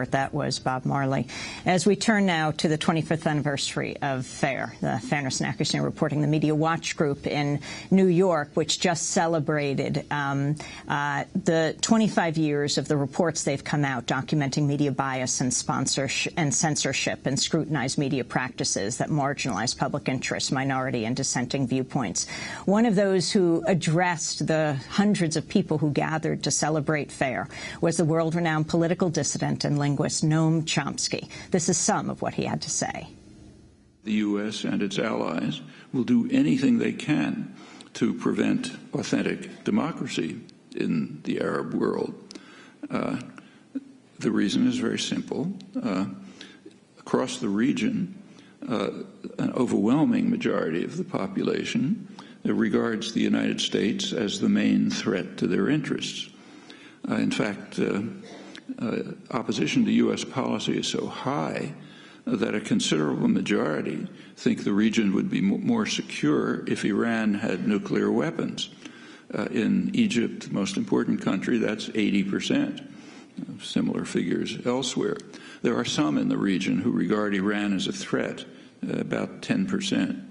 That was Bob Marley. As we turn now to the 25th anniversary of FAIR, the Fairness and Accuracy Reporting, the Media Watch Group in New York, which just celebrated the 25 years of the reports they've come out documenting media bias and censorship and scrutinized media practices that marginalize public interest, minority and dissenting viewpoints. One of those who addressed the hundreds of people who gathered to celebrate FAIR was the world-renowned political dissident and linguist Noam Chomsky. This is some of what he had to say. The U.S. and its allies will do anything they can to prevent authentic democracy in the Arab world. The reason is very simple. Across the region, an overwhelming majority of the population regards the United States as the main threat to their interests. In fact, opposition to U.S. policy is so high that a considerable majority think the region would be more secure if Iran had nuclear weapons. In Egypt, the most important country, that's 80%. Similar figures elsewhere. There are some in the region who regard Iran as a threat, about 10%.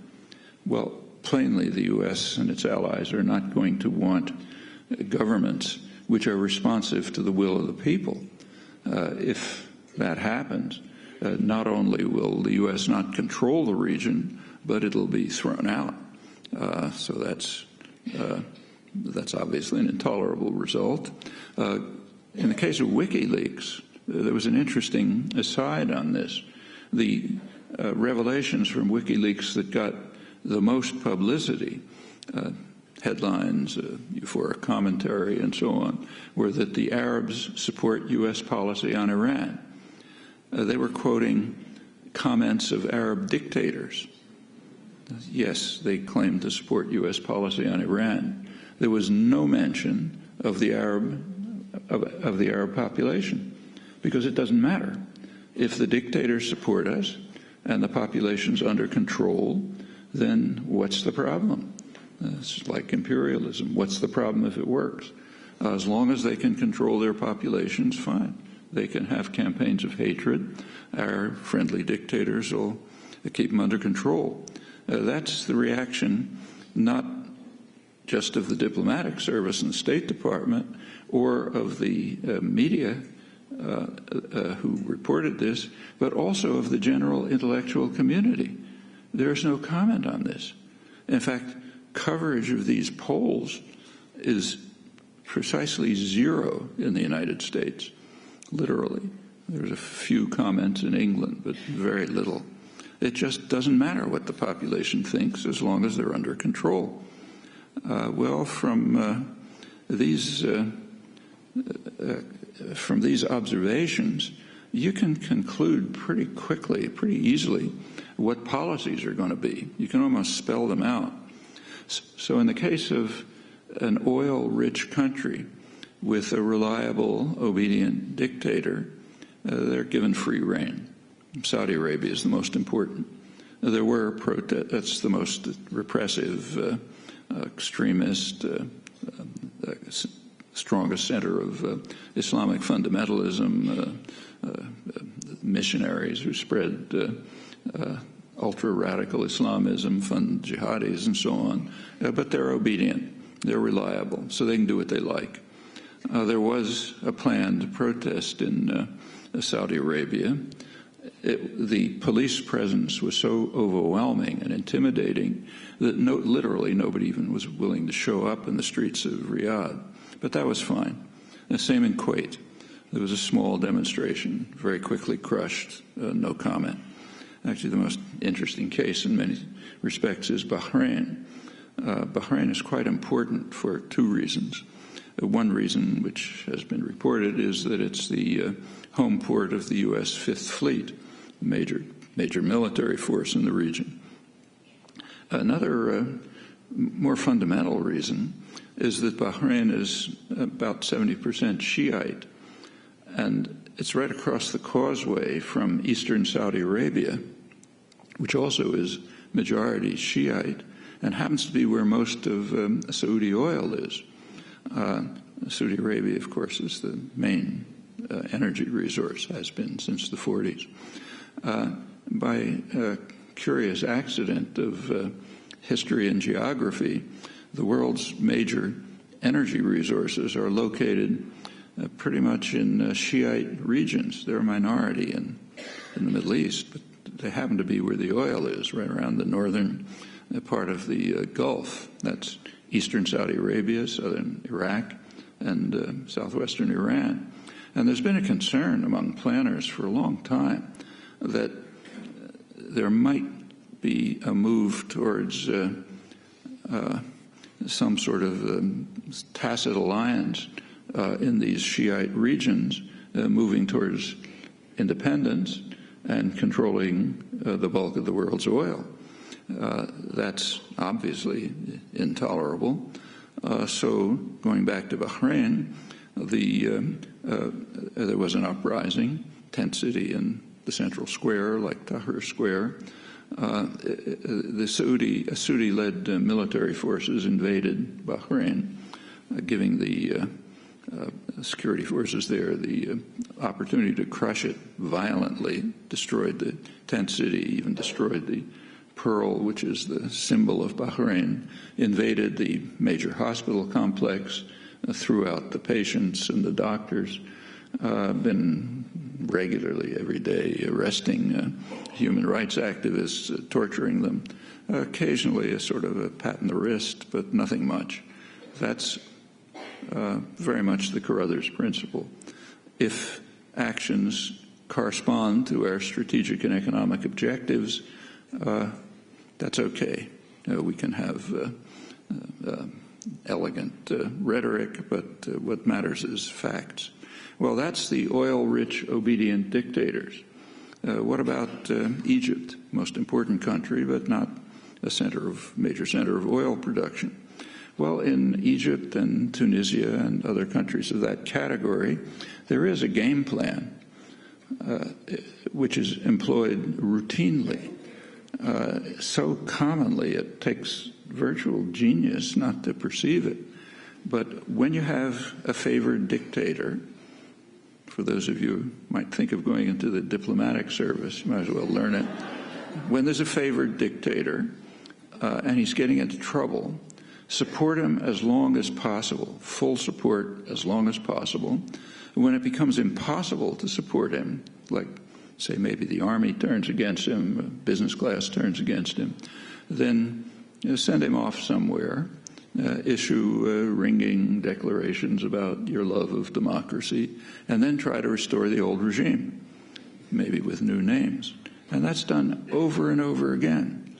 Well, plainly, the U.S. and its allies are not going to want governments which are responsive to the will of the people. If that happens, not only will the U.S. not control the region, but it'll be thrown out. So that's obviously an intolerable result. In the case of WikiLeaks, there was an interesting aside on this. The revelations from WikiLeaks that got the most publicity, headlines, euphoric commentary, and so on, were that the Arabs support U.S. policy on Iran. They were quoting comments of Arab dictators. Yes, they claimed to support U.S. policy on Iran. There was no mention of the Arab population, because it doesn't matter. If the dictators support us and the population's under control, then what's the problem? It's like imperialism. What's the problem if it works? As long as they can control their populations, fine. They can have campaigns of hatred. Our friendly dictators will keep them under control. That's the reaction, not just of the diplomatic service and the State Department or of the media who reported this, but also of the general intellectual community. There's no comment on this. In fact, coverage of these polls is precisely zero in the United States, literally. There's a few comments in England, but very little. It just doesn't matter what the population thinks as long as they're under control. Well, from these observations, you can conclude pretty quickly, pretty easily, what policies are going to be. You can almost spell them out. So in the case of an oil-rich country with a reliable, obedient dictator, they're given free rein. Saudi Arabia is the most important. There were protests. That's the most repressive, extremist, strongest center of Islamic fundamentalism, missionaries who spread ultra-radical Islamism, fund jihadis and so on. But they're obedient, they're reliable, so they can do what they like. There was a planned protest in Saudi Arabia. The police presence was so overwhelming and intimidating that literally nobody even was willing to show up in the streets of Riyadh. But that was fine. The same in Kuwait. There was a small demonstration, very quickly crushed, no comment. Actually, the most interesting case in many respects is Bahrain. Bahrain is quite important for two reasons. One reason, which has been reported, is that it's the home port of the U.S. Fifth Fleet, a major military force in the region. Another more fundamental reason is that Bahrain is about 70% Shiite, and it's right across the causeway from eastern Saudi Arabia, which also is majority Shiite, and happens to be where most of Saudi oil is. Saudi Arabia, of course, is the main energy resource, has been since the 40s. By a curious accident of history and geography, the world's major energy resources are located pretty much in Shiite regions. They're a minority in the Middle East, but they happen to be where the oil is, right around the northern part of the Gulf. That's eastern Saudi Arabia, southern Iraq, and southwestern Iran. And there's been a concern among planners for a long time that there might be a move towards some sort of tacit alliance in these Shiite regions, moving towards independence and controlling the bulk of the world's oil. That's obviously intolerable. So going back to Bahrain, there was an uprising, tent city in the central square, like Tahrir Square. The Saudi-led military forces invaded Bahrain, giving the security forces there the opportunity to crush it violently, destroyed the tent city, even destroyed the pearl, which is the symbol of Bahrain, invaded the major hospital complex, threw out the patients and the doctors, been regularly every day arresting human rights activists, torturing them, occasionally a sort of a pat on the wrist, but nothing much. That's very much the Carruthers principle. If actions correspond to our strategic and economic objectives, that's okay. We can have elegant rhetoric, but what matters is facts. Well, that's the oil-rich, obedient dictators. What about Egypt, most important country, but not a major center of oil production? Well, in Egypt and Tunisia and other countries of that category, there is a game plan which is employed routinely, so commonly it takes virtual genius not to perceive it. But when you have a favored dictator, for those of you who might think of going into the diplomatic service, you might as well learn it. When there's a favored dictator and he's getting into trouble, support him as long as possible, full support as long as possible. When it becomes impossible to support him, like, say, maybe the army turns against him, business class turns against him, then send him off somewhere, issue ringing declarations about your love of democracy, and then try to restore the old regime, maybe with new names. And that's done over and over again.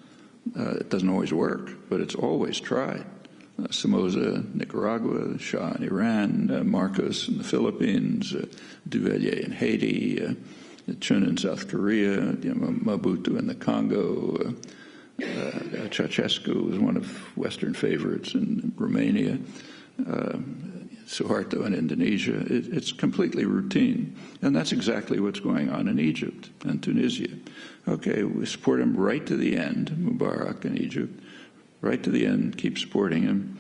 It doesn't always work, but it's always tried. Somoza, Nicaragua, Shah in Iran, Marcos in the Philippines, Duvalier in Haiti, Chun in South Korea, Mobutu in the Congo, Ceausescu was one of Western favorites in Romania, Suharto in Indonesia. It's completely routine. And that's exactly what's going on in Egypt and Tunisia. Okay, we support him right to the end, Mubarak in Egypt, right to the end, keep supporting him.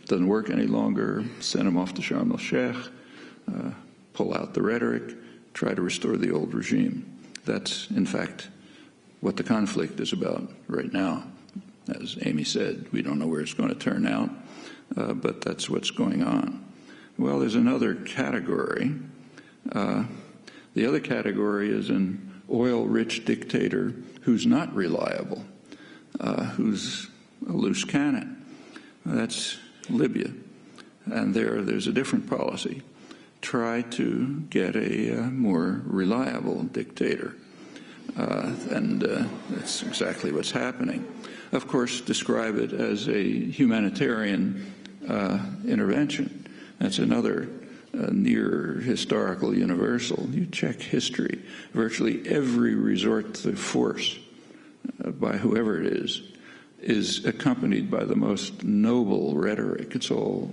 Doesn't work any longer, send him off to Sharm el-Sheikh, pull out the rhetoric, try to restore the old regime. That's, in fact, what the conflict is about right now. As Amy said, we don't know where it's going to turn out, but that's what's going on. Well, there's another category. The other category is an oil-rich dictator who's not reliable, who's a loose cannon. That's Libya. And there's a different policy. Try to get a more reliable dictator. And that's exactly what's happening. Of course, describe it as a humanitarian intervention. That's another near historical universal. You check history. Virtually every resort to force by whoever it is accompanied by the most noble rhetoric. It's all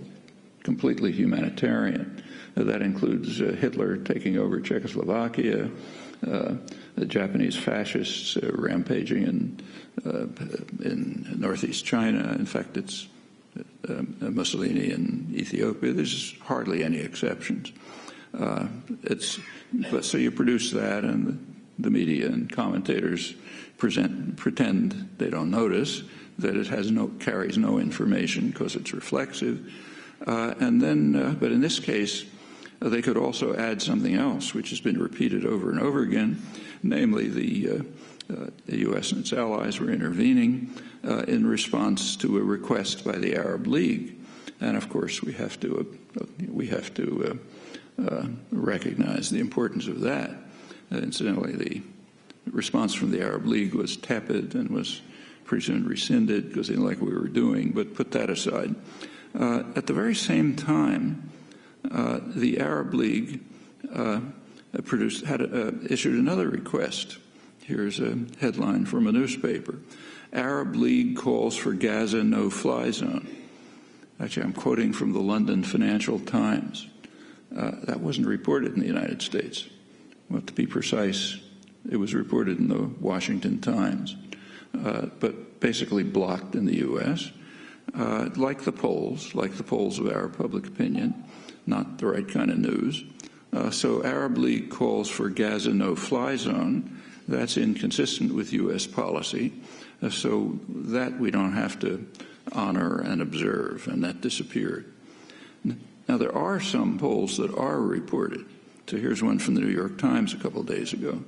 completely humanitarian. That includes Hitler taking over Czechoslovakia, the Japanese fascists rampaging in northeast China. In fact, it's Mussolini in Ethiopia. There's hardly any exceptions. So you produce that, and the media and commentators pretend they don't notice that it carries no information because it's reflexive. But in this case, they could also add something else, which has been repeated over and over again, namely the U.S. and its allies were intervening in response to a request by the Arab League, and of course we have to recognize the importance of that. Incidentally, the response from the Arab League was tepid and was pretty soon rescinded because they didn't like what we were doing, but put that aside. At the very same time, the Arab League issued another request. Here's a headline from a newspaper. Arab League calls for Gaza no-fly zone. Actually, I'm quoting from the London Financial Times. That wasn't reported in the United States. Well, to be precise, it was reported in the Washington Times, but basically blocked in the U.S., like the polls of Arab public opinion, not the right kind of news. So Arab League calls for Gaza no-fly zone. That's inconsistent with U.S. policy, so that we don't have to honor and observe, and that disappeared. Now, there are some polls that are reported. So here's one from the New York Times a couple days ago.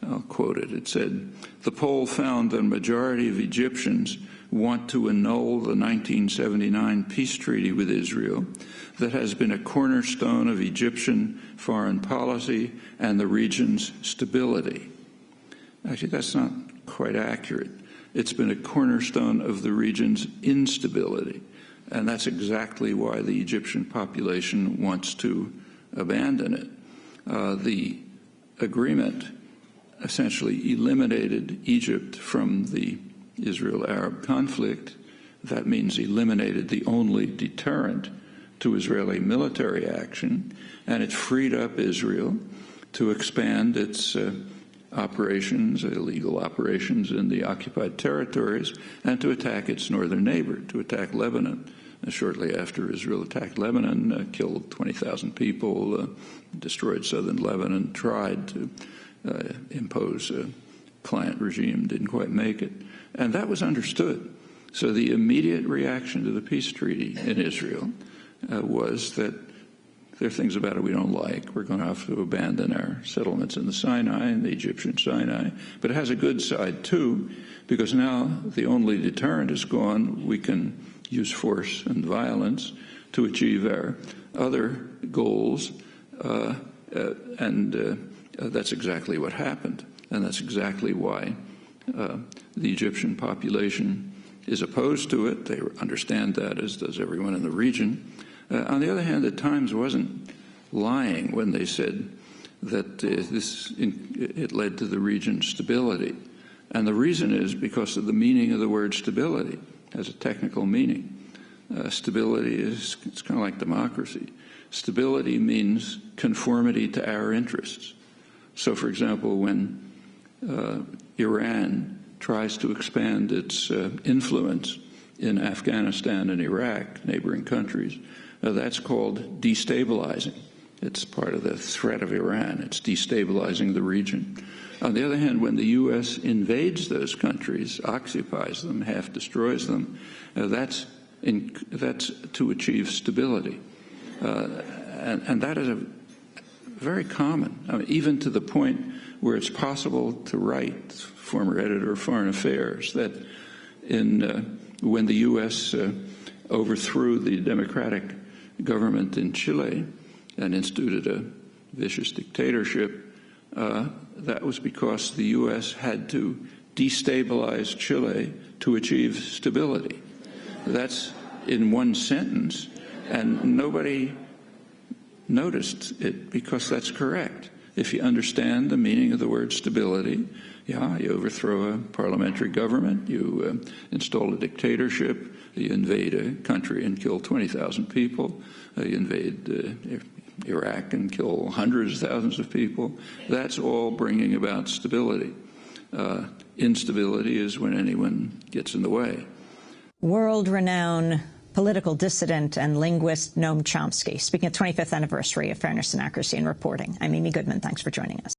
I'll quote it. It said, the poll found that a majority of Egyptians want to annul the 1979 peace treaty with Israel that has been a cornerstone of Egyptian foreign policy and the region's stability. Actually, that's not quite accurate. It's been a cornerstone of the region's instability, and that's exactly why the Egyptian population wants to abandon it. The agreement essentially eliminated Egypt from the Israel-Arab conflict. That means eliminated the only deterrent to Israeli military action, and it freed up Israel to expand its operations, illegal operations in the occupied territories, and to attack its northern neighbor, to attack Lebanon. Shortly after Israel attacked Lebanon, killed 20,000 people, destroyed southern Lebanon, tried to impose a client regime, didn't quite make it. And that was understood. So the immediate reaction to the peace treaty in Israel was that there are things about it we don't like. We're going to have to abandon our settlements in the Sinai, in the Egyptian Sinai. But it has a good side, too, because now the only deterrent is gone. We can use force and violence to achieve our other goals, and that's exactly what happened. And that's exactly why the Egyptian population is opposed to it. They understand that, as does everyone in the region. On the other hand, the Times wasn't lying when they said that it led to the region's stability. And the reason is because of the meaning of the word stability. It has a technical meaning. Stability it's kind of like democracy. Stability means conformity to our interests. So, for example, when Iran tries to expand its influence in Afghanistan and Iraq, neighboring countries, that's called destabilizing. It's part of the threat of Iran. It's destabilizing the region. On the other hand, when the U.S. invades those countries, occupies them, half destroys them, that's to achieve stability. And that is a very common, I mean, even to the point where it's possible to write, former editor of Foreign Affairs, that when the U.S. overthrew the democratic government in Chile and instituted a vicious dictatorship, that was because the U.S. had to destabilize Chile to achieve stability. That's in one sentence, and nobody noticed it because that's correct. If you understand the meaning of the word stability, you overthrow a parliamentary government, you install a dictatorship, you invade a country and kill 20,000 people, you invade Iraq and kill hundreds of thousands of people. That's all bringing about stability. Instability is when anyone gets in the way. World-renowned political dissident and linguist Noam Chomsky, speaking at the 25th anniversary of Fairness and Accuracy in Reporting. I'm Amy Goodman. Thanks for joining us.